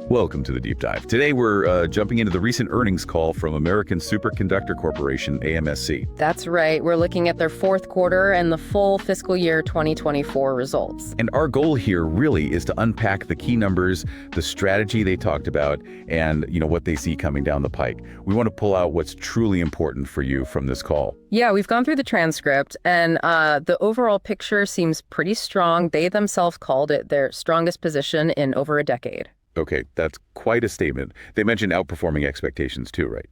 Welcome to the Deep Dive. Today we're jumping into the recent earnings call from American Superconductor Corporation, AMSC. That's right. We're looking at their fourth quarter and the full fiscal year 2024 results. And our goal here really is to unpack the key numbers, the strategy they talked about, and what they see coming down the pike. We want to pull out what's truly important for you from this call. Yeah, we've gone through the transcript, and the overall picture seems pretty strong. They themselves called it their strongest position in over a decade. Okay, that's quite a statement. They mentioned outperforming expectations too, right?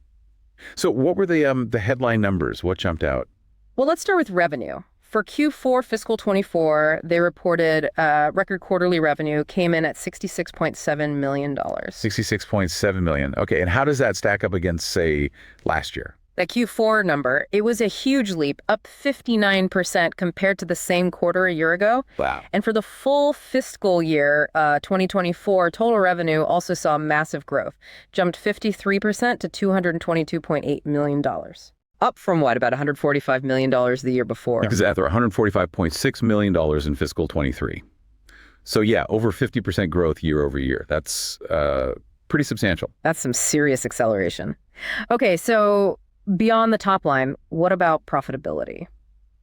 So what were the headline numbers? What jumped out? Well, let's start with revenue. For Q4 fiscal 24, they reported record quarterly revenue came in at $66.7 million. $66.7 million. Okay, and how does that stack up against, say, last year? That Q4 number, it was a huge leap, up 59% compared to the same quarter a year ago. Wow. And for the full fiscal year 2024, total revenue also saw massive growth, jumped 53% to $222.8 million. Up from what, about $145 million the year before? Exactly, $145.6 million in fiscal 23. So yeah, over 50% growth year over year. That's pretty substantial. That's some serious acceleration. Okay, so beyond the top line, what about profitability?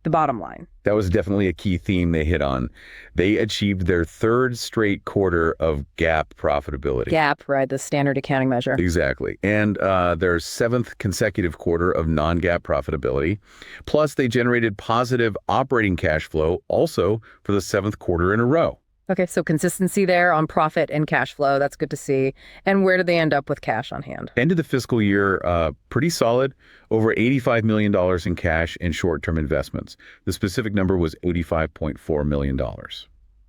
The bottom line. That was definitely a key theme they hit on. They achieved their third straight quarter of GAAP profitability. GAAP, right, the standard accounting measure. Exactly. And their seventh consecutive quarter of non-GAAP profitability. Plus, they generated positive operating cash flow also for the seventh quarter in a row. Okay, so consistency there on profit and cash flow. That's good to see. And where do they end up with cash on hand? End of the fiscal year, pretty solid, over $85 million in cash and short-term investments. The specific number was $85.4 million.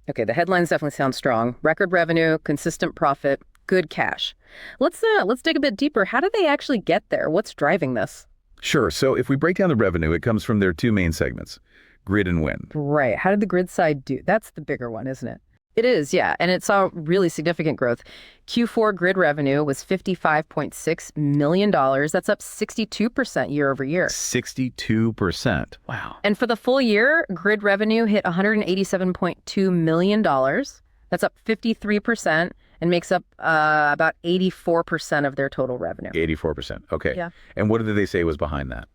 Okay, the headlines definitely sound strong. Record revenue, consistent profit, good cash. Let's dig a bit deeper. How did they actually get there? What's driving this? Sure. So if we break down the revenue, it comes from their two main segments, grid and wind. Right. How did the grid side do? That's the bigger one, isn't it? It is, yeah. And it saw really significant growth. Q4 grid revenue was $55.6 million. That's up 62% year over year. 62%. Wow. And for the full year, grid revenue hit $187.2 million. That's up 53% and makes up about 84% of their total revenue. 84%. Okay. Yeah. And what did they say was behind that?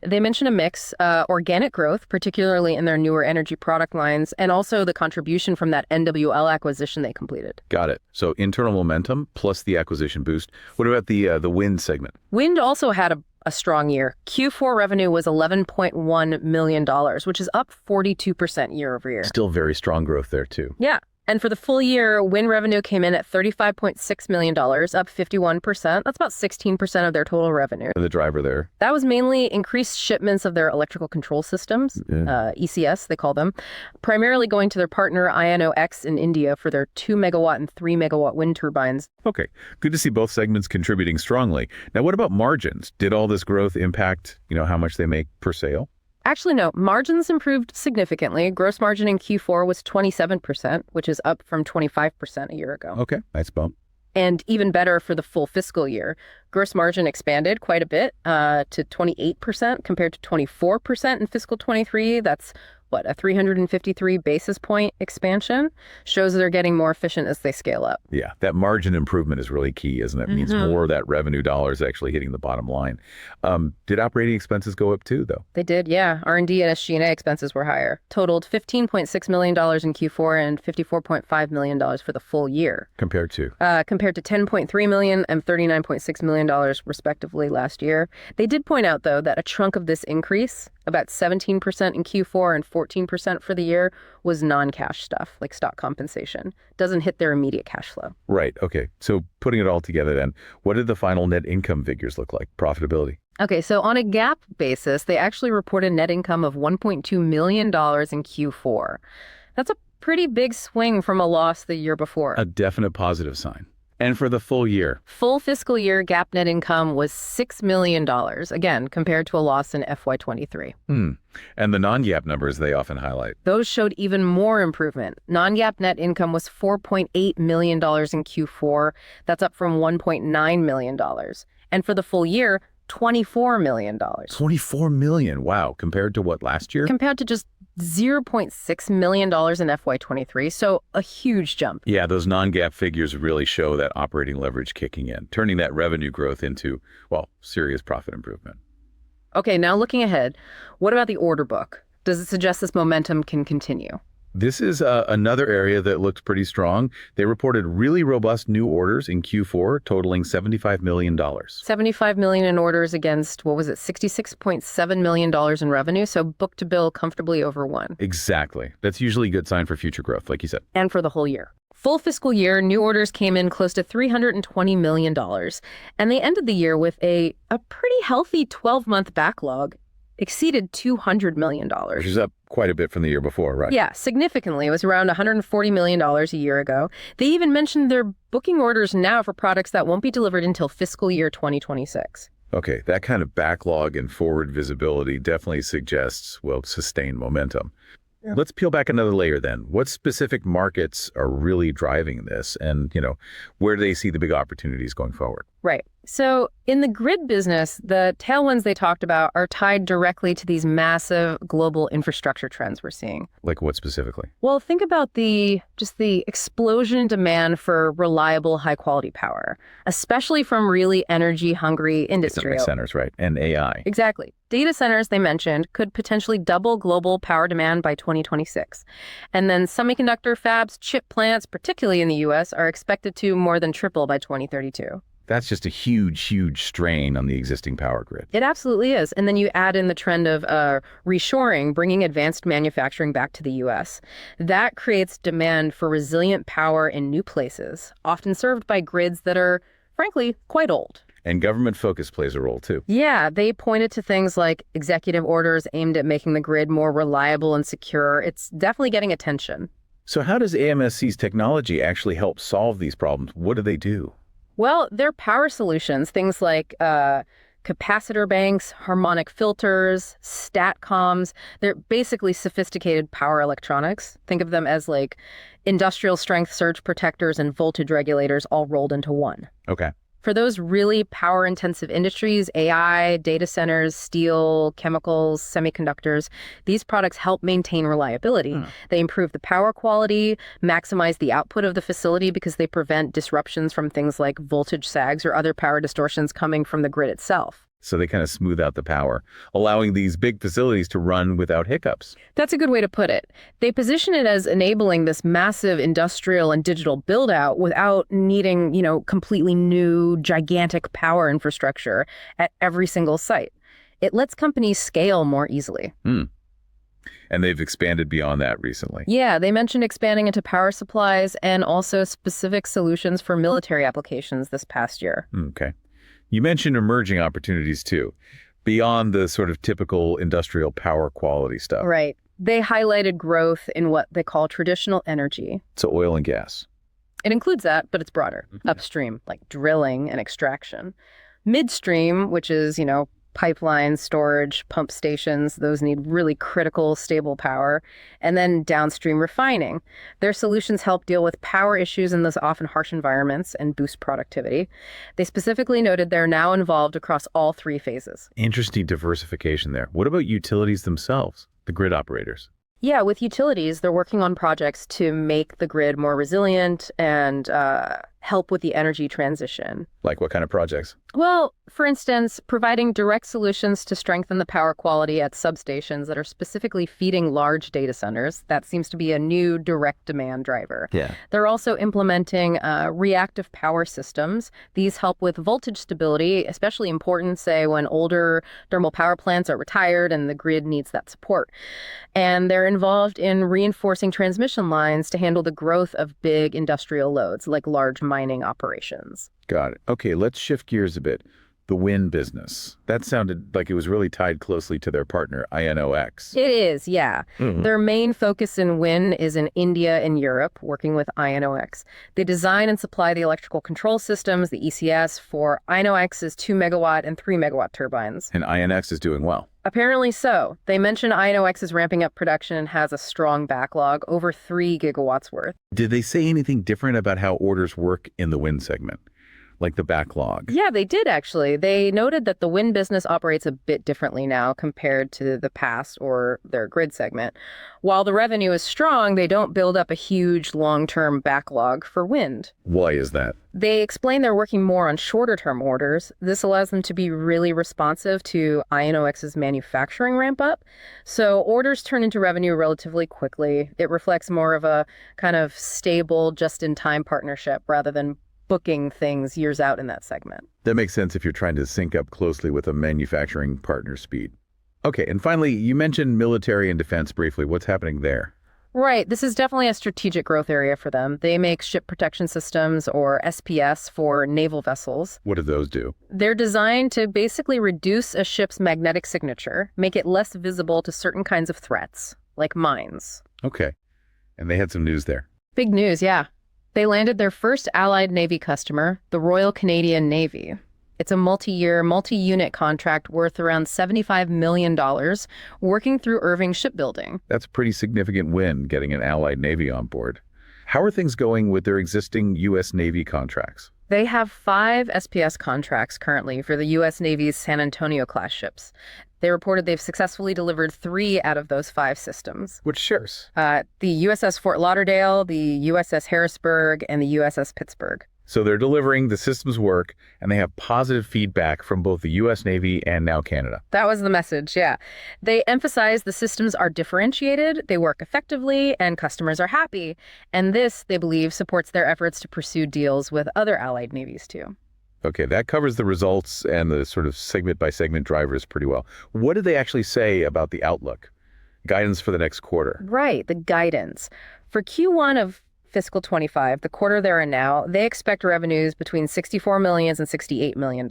They mentioned a mix, organic growth, particularly in their newer energy product lines, and also the contribution from that NWL acquisition they completed. Got it. So internal momentum plus the acquisition boost. What about the wind segment? Wind also had a strong year. Q4 revenue was $11.1 million, which is up 42% year over year. Still very strong growth there, too. Yeah. And for the full year, wind revenue came in at $35.6 million, up 51%. That's about 16% of their total revenue. The driver there? That was mainly increased shipments of their electrical control systems, ECS, they call them, primarily going to their partner INOX in India for their 2 megawatt and 3 megawatt wind turbines. Okay, good to see both segments contributing strongly. Now, what about margins? Did all this growth impact, how much they make per sale? Actually, no. Margins improved significantly. Gross margin in Q4 was 27%, which is up from 25% a year ago. Okay, nice bump. And even better for the full fiscal year. Gross margin expanded quite a bit to 28% compared to 24% in fiscal 23. That's a 353 basis point expansion. Shows they're getting more efficient as they scale up. Yeah, that margin improvement is really key, isn't it? It means more of that revenue dollars actually hitting the bottom line. Did operating expenses go up too, though? They did, yeah. R&D and SG&A expenses were higher. Totaled $15.6 million in Q4 and $54.5 million for the full year. Compared to? Compared to $10.3 million and $39.6 million respectively last year. They did point out, though, that a chunk of this increase, about 17% in Q4 and 14% for the year, was non-cash stuff, like stock compensation. Doesn't hit their immediate cash flow. Right. Okay. So putting it all together then, what did the final net income figures look like? Profitability? Okay, so on a GAAP basis, they actually reported net income of $1.2 million in Q4. That's a pretty big swing from a loss the year before. A definite positive sign. And for the full year? Full fiscal year GAAP net income was $6 million, again, compared to a loss in FY23. And the non-GAAP numbers they often highlight? Those showed even more improvement. Non-GAAP net income was $4.8 million in Q4. That's up from $1.9 million. And for the full year, $24 million. $24 million. Wow. Compared to what, last year? Compared to just $0.6 million in FY23, so a huge jump. Yeah, those non-GAAP figures really show that operating leverage kicking in, turning that revenue growth into, well, serious profit improvement. Okay, now looking ahead, what about the order book? Does it suggest this momentum can continue? This is another area that looked pretty strong. They reported really robust new orders in Q4, totaling $75 million. $75 million in orders against, what was it, $66.7 million in revenue, so book-to-bill comfortably over 1. Exactly. That's usually a good sign for future growth, like you said. And for the whole year. Full fiscal year, new orders came in close to $320 million, and they ended the year with a pretty healthy 12-month backlog, exceeded $200 million. Which is up quite a bit from the year before, right? Yeah, significantly. It was around $140 million a year ago. They even mentioned they're booking orders now for products that won't be delivered until fiscal year 2026. Okay, that kind of backlog and forward visibility definitely suggests, well, sustained momentum. Yeah. Let's peel back another layer then. What specific markets are really driving this and, where do they see the big opportunities going forward? Right. So in the grid business, the tailwinds they talked about are tied directly to these massive global infrastructure trends we're seeing. Like what specifically? Well, think about the explosion in demand for reliable, high-quality power, especially from really energy-hungry industry. Data centers, right? And AI. Exactly. Data centers, they mentioned, could potentially double global power demand by 2026. And then semiconductor fabs, chip plants, particularly in the U.S., are expected to more than triple by 2032. That's just a huge, huge strain on the existing power grid. It absolutely is. And then you add in the trend of reshoring, bringing advanced manufacturing back to the U.S. That creates demand for resilient power in new places, often served by grids that are, frankly, quite old. And government focus plays a role, too. Yeah, they pointed to things like executive orders aimed at making the grid more reliable and secure. It's definitely getting attention. So how does AMSC's technology actually help solve these problems? What do they do? Well, they're power solutions, things like capacitor banks, harmonic filters, StatComs. They're basically sophisticated power electronics. Think of them as like industrial strength surge protectors and voltage regulators all rolled into one. Okay. For those really power-intensive industries, AI, data centers, steel, chemicals, semiconductors, these products help maintain reliability. They improve the power quality, maximize the output of the facility because they prevent disruptions from things like voltage sags or other power distortions coming from the grid itself. So they kind of smooth out the power, allowing these big facilities to run without hiccups. That's a good way to put it. They position it as enabling this massive industrial and digital build-out without needing, completely new, gigantic power infrastructure at every single site. It lets companies scale more easily. And they've expanded beyond that recently. Yeah, they mentioned expanding into power supplies and also specific solutions for military applications this past year. Okay. You mentioned emerging opportunities, too, beyond the sort of typical industrial power quality stuff. Right. They highlighted growth in what they call traditional energy. So oil and gas. It includes that, but it's broader. Upstream, like drilling and extraction. Midstream, which is, pipelines, storage, pump stations, those need really critical, stable power. And then downstream refining. Their solutions help deal with power issues in those often harsh environments and boost productivity. They specifically noted they're now involved across all three phases. Interesting diversification there. What about utilities themselves, the grid operators? Yeah, with utilities, they're working on projects to make the grid more resilient and help with the energy transition. Like what kind of projects? Well, for instance, providing direct solutions to strengthen the power quality at substations that are specifically feeding large data centers. That seems to be a new direct demand driver. Yeah. They're also implementing reactive power systems. These help with voltage stability, especially important, say, when older thermal power plants are retired and the grid needs that support. And they're involved in reinforcing transmission lines to handle the growth of big industrial loads, like large mining operations. Got it. Okay, let's shift gears a bit. The wind business. That sounded like it was really tied closely to their partner, INOX. It is, yeah. Their main focus in wind is in India and Europe, working with INOX. They design and supply the electrical control systems, the ECS, for INOX's 2 megawatt and 3 megawatt turbines. And INOX is doing well. Apparently so. They mention INOX is ramping up production and has a strong backlog, over 3 gigawatts worth. Did they say anything different about how orders work in the wind segment? like the backlog. Yeah, they did actually. They noted that the wind business operates a bit differently now compared to the past or their grid segment. While the revenue is strong, they don't build up a huge long-term backlog for wind. Why is that? They explain they're working more on shorter-term orders. This allows them to be really responsive to INOX's manufacturing ramp-up. So orders turn into revenue relatively quickly. It reflects more of a kind of stable, just-in-time partnership rather than booking things years out in that segment. That makes sense if you're trying to sync up closely with a manufacturing partner speed. Okay, and finally, you mentioned military and defense briefly. What's happening there? Right. This is definitely a strategic growth area for them. They make ship protection systems, or SPS, for naval vessels. What do those do? They're designed to basically reduce a ship's magnetic signature, make it less visible to certain kinds of threats, like mines. Okay, and they had some news there. Big news, yeah. They landed their first Allied Navy customer, the Royal Canadian Navy. It's a multi-year, multi-unit contract worth around $75 million, working through Irving Shipbuilding. That's a pretty significant win, getting an Allied Navy on board. How are things going with their existing U.S. Navy contracts? They have 5 SPS contracts currently for the U.S. Navy's San Antonio-class ships. They reported they've successfully delivered 3 out of those 5 systems. Which ships? The USS Fort Lauderdale, the USS Harrisburg, and the USS Pittsburgh. So they're delivering, the systems work, and they have positive feedback from both the U.S. Navy and now Canada. That was the message, yeah. They emphasize the systems are differentiated, they work effectively, and customers are happy. And this, they believe, supports their efforts to pursue deals with other allied navies, too. Okay, that covers the results and the sort of segment-by-segment drivers pretty well. What did they actually say about the outlook? Guidance for the next quarter? Right, the guidance. For Q1 of Fiscal 25, the quarter they're in now, they expect revenues between $64 million and $68 million.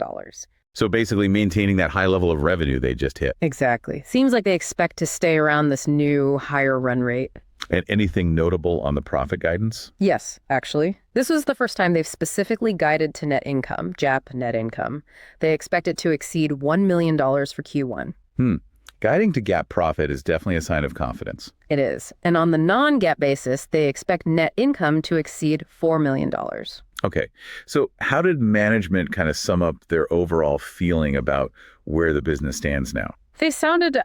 So basically maintaining that high level of revenue they just hit. Exactly. Seems like they expect to stay around this new higher run rate. And anything notable on the profit guidance? Yes, actually. This was the first time they've specifically guided to net income, GAAP net income. They expect it to exceed $1 million for Q1. Guiding to GAAP profit is definitely a sign of confidence. It is. And on the non-GAAP basis, they expect net income to exceed $4 million. Okay, so how did management kind of sum up their overall feeling about where the business stands now? They sounded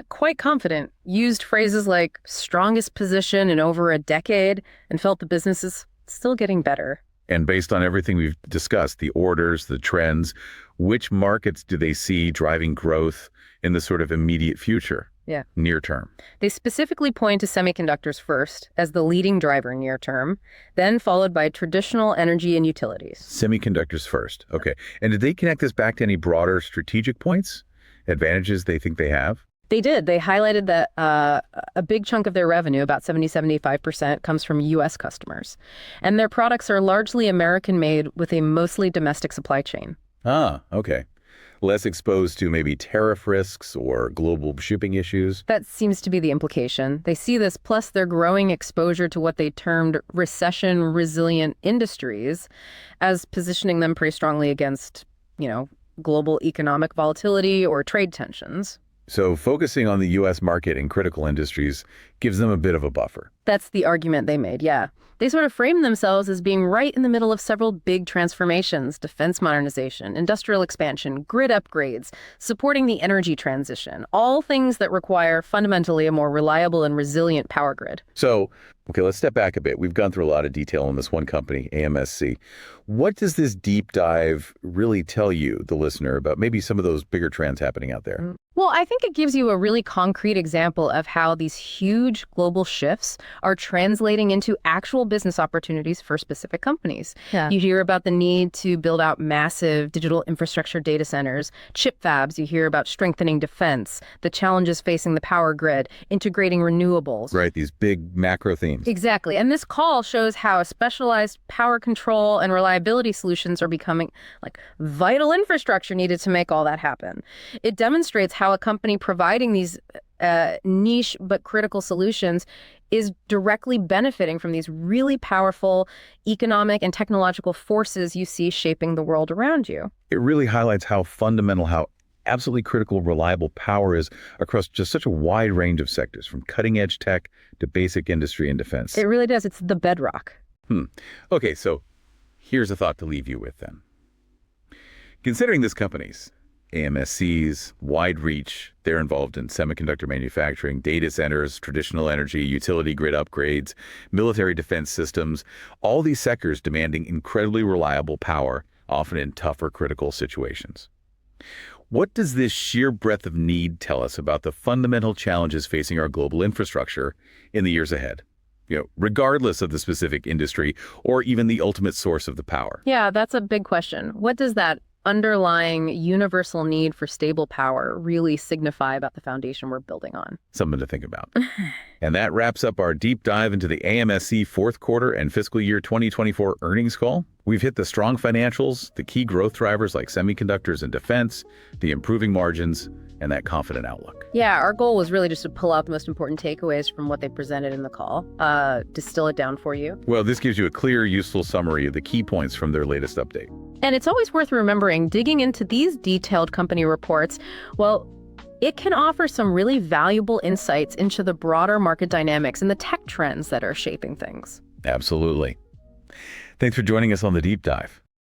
quite confident, used phrases like strongest position in over a decade, and felt the business is still getting better. And based on everything we've discussed, the orders, the trends, which markets do they see driving growth in the sort of immediate future? Yeah. Near term. They specifically point to semiconductors first as the leading driver near term, then followed by traditional energy and utilities. Semiconductors first. Okay. And did they connect this back to any broader strategic points, advantages they think they have? They did. They highlighted that a big chunk of their revenue, about 75%, comes from U.S. customers. And their products are largely American-made with a mostly domestic supply chain. Ah, okay. Less exposed to maybe tariff risks or global shipping issues. That seems to be the implication. They see this, plus their growing exposure to what they termed recession-resilient industries, as positioning them pretty strongly against, global economic volatility or trade tensions. So focusing on the U.S. market and critical industries gives them a bit of a buffer. That's the argument they made, yeah. They sort of framed themselves as being right in the middle of several big transformations: defense modernization, industrial expansion, grid upgrades, supporting the energy transition, all things that require fundamentally a more reliable and resilient power grid. So, okay, let's step back a bit. We've gone through a lot of detail on this one company, AMSC. What does this deep dive really tell you, the listener, about maybe some of those bigger trends happening out there? Well, I think it gives you a really concrete example of how these huge global shifts are translating into actual business opportunities for specific companies. Yeah. You hear about the need to build out massive digital infrastructure data centers, chip fabs. You hear about strengthening defense, the challenges facing the power grid, integrating renewables. Right, these big macro themes. Exactly. And this call shows how specialized power control and reliability solutions are becoming like vital infrastructure needed to make all that happen. It demonstrates how a company providing these niche but critical solutions is directly benefiting from these really powerful economic and technological forces you see shaping the world around you. It really highlights how fundamental, how absolutely critical, reliable power is across just such a wide range of sectors, from cutting-edge tech to basic industry and defense. It really does. It's the bedrock. Okay, so here's a thought to leave you with then. Considering this company's AMSC's wide reach, they're involved in semiconductor manufacturing, data centers, traditional energy, utility grid upgrades, military defense systems, all these sectors demanding incredibly reliable power, often in tougher critical situations. What does this sheer breadth of need tell us about the fundamental challenges facing our global infrastructure in the years ahead? Regardless of the specific industry or even the ultimate source of the power. Yeah, that's a big question. What does that underlying universal need for stable power really signify about the foundation we're building on? Something to think about. And that wraps up our deep dive into the AMSC fourth quarter and fiscal year 2024 earnings call. We've hit the strong financials, the key growth drivers like semiconductors and defense, the improving margins, and that confident outlook. Yeah, our goal was really just to pull out the most important takeaways from what they presented in the call, distill it down for you. Well, this gives you a clear, useful summary of the key points from their latest update. And it's always worth remembering, digging into these detailed company reports, well, it can offer some really valuable insights into the broader market dynamics and the tech trends that are shaping things. Absolutely. Thanks for joining us on the deep dive.